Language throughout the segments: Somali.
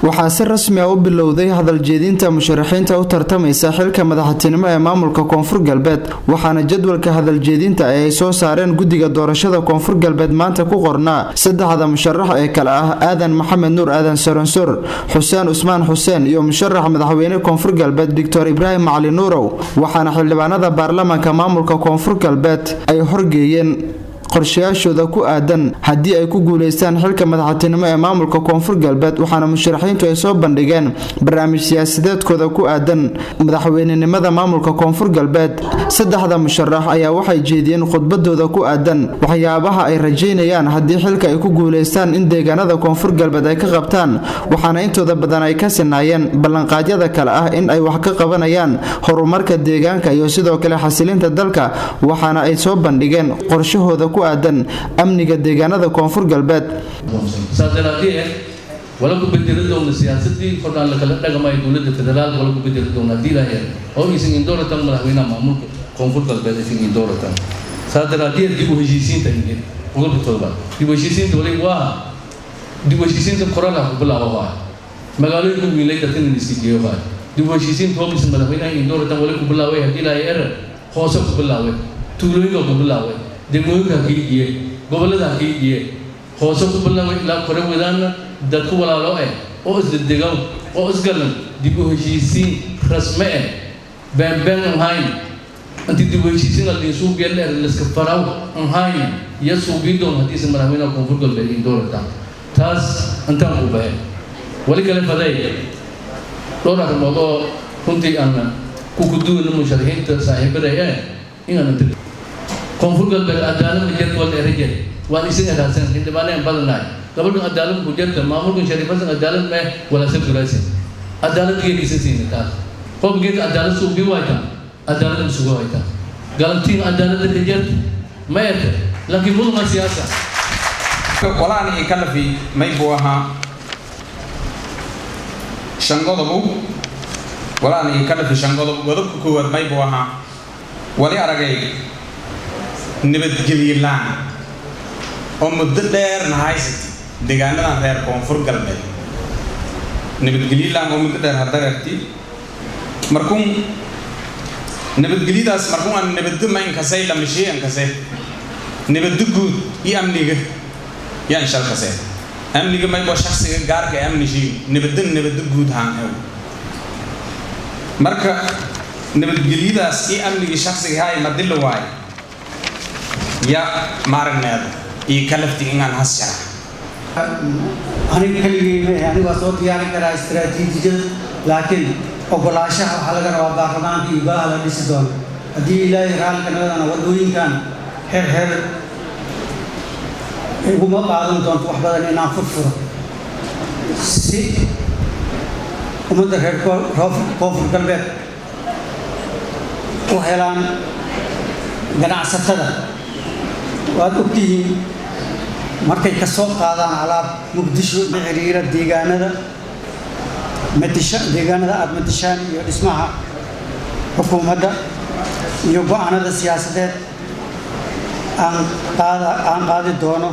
waxaa si rasmi ah u bilowday hadal jeedinta musharaxiinta u tartamaysa xilka madaxtinimo ee maamulka Koonfur Galbeed waxaana jadwalka hadal jeedinta ay soo saareen guddiga doorashada Koonfur Galbeed maanta ku qornaa saddexda musharax ee kala ah Aadan Maxamed Nuur Aadan Saransur Xuseen Usmaan Xuseen iyo musharax madaxweyne Koonfur Galbeed Dr. Ibrahim Macali Nuurow waxaana xildhibaanada baarlamaanka maamulka Koonfur Galbeed ay horgeeyeen qorshayaashooda ku aadan haddii ay ku guuleystaan xilka madaxtinimo ee maamulka Koonfur Galbeed waxaana musharaxiintu ay soo bandhigeen barnaamij siyaasadeedkooda ku aadan madaxweynenimada maamulka Koonfur Galbeed saddexda musharax ayaa waxay jeediyeen khudbadooda ku aadan waxyaabaha ay rajeynayaan haddii xilka ay ku guuleystaan in deegaanada Koonfur Galbeed ay ka qabtaan waxaana intooda badan ay ka sinaayeen ballanqaadyada kale ah in ay wax ka qabanayaan horumarka deegaanka iyo sidoo kale xasilinta dalka waxaana ay soo bandhigeen qorshahooda ku aadan amniga deegaanada Koonfur Galbeed saadaraadii wala ku bedelado siyaasadii fadlan la kala dhaqamay dawladda federaalka wala ku bedelado diilahay oo isin indoratan madaxweynaha maamulka Koonfur Galbeed isin indoratan saadaraadii dib u heshiisiinta inay ugu tooba dib u heshiisiinta dib u heshiisiinta corona ku bilaabay magaalooyinka wiilayda tan iskiiyo dib u heshiisiinta oo isin madaxweynaha indoratan wala ku bilaabay diilahay hoose ku bilaabay tuulooyinka ku bilaabay degmooyinka kiiye gobolada kiiye hoose ku bilaabay ilaa kore wadaana dadku walaalo oo isdedegan oo isgalan dib u heshiisiin rasmi ah baan hayn anti dib u heshiisiin la suuq yeeler la iska faraw hayn ya suubidoon hadii si madaxweynaha Koonfur Galbeed in doorata taas intaan ku baahay wali kale faday doora modo kunti aan ku guduuna musharaxiinta saaxiibada inaan Koonfur Galbeed cadaalad jadwal erjay waan isin raadsan xildhibaaneen badanay gobol cadaalad ku jirta maamulka shariifada cadaalad ma wala sabiraysan cadaalad geedisa siinta qof geed cadaalad soo biwayta cadaalad soo wayta galantiin cadaalad ka jirta ma yata laakiin muddo siyaasa walaani kala fi may booha shangodobu walaani kala fi shangodobu godobku koowad may booha wali aragay nabadgelyelaan oo muddo dheer nahaysat deegaanadan reer Koonfur Galbeed nabadgelyelaan oo muddo dheer hadarti markuu nabadgelyadaas markuu aan nabaddu ma in kasay la mashiyeen kasay nabaddu guud iyo amniga yaan shal kasay amniga may bo shakhsiga gaarka amni shii nabaddu guud haan marka nabadgelyadaas iyo amniga shakhsiga hay madillo waay يا مارناد يكلفتي إن أنا هسرع. أنا كلمة يعني وصوت يعني كرا استراتيجية لكن أقولاشة حلقة رابع كمان في إباء على ديسدون. أدي لا يرال كنا أنا ودوين كان هر إبوما بعضهم تون توحبا لنا نافر سي ومدة هر كوفر كلبة وهلان جناع ستة waad ogtihiin markay ka soo qaadaan alaab Muqdisho xiriira deegaanada aad matashaan iyo dhismaha xukuumadda iyo go'aanada siyaasadeed aan qaadi doono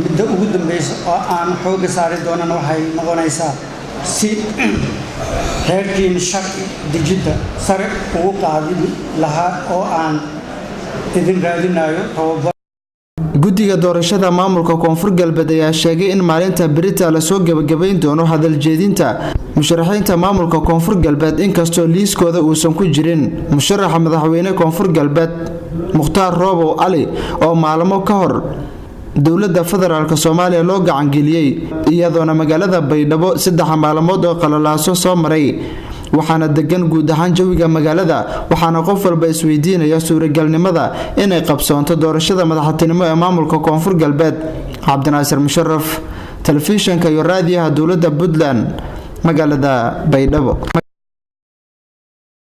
midda ugu dambaysa oo aan xooga saari doonana waxay noqonaysaa si heerkiin sharci dejinta sare ugu qaadi lahaa oo aan idin raadinayo guddiga doorashada maamulka Koonfur Galbeed ayaa sheegay in maalinta berita la soo gabagabeyn doono hadal jeedinta musharaxiinta maamulka Koonfur Galbeed inkastoo liiskooda uusan ku jirin musharaxa madaxweyne Koonfur Galbeed Mukhtaar Roobo Ali oo maalmo ka hor dawladda federaalka Soomaaliya loo gacan geliyay iyadoona magaalada Baydhabo 3 maalmood oo qalalaaso soo maray waxaana degan guud ahaan jawiga magaalada waxaana qof walba isweydiinaya suuragalnimada inay qabsoonto doorashada madaxtinimo ee maamulka Koonfur Galbeed Cabdinaasir Musharraf telefishinka iyo raadiyaha dawladda Puntland magaalada Baydhabo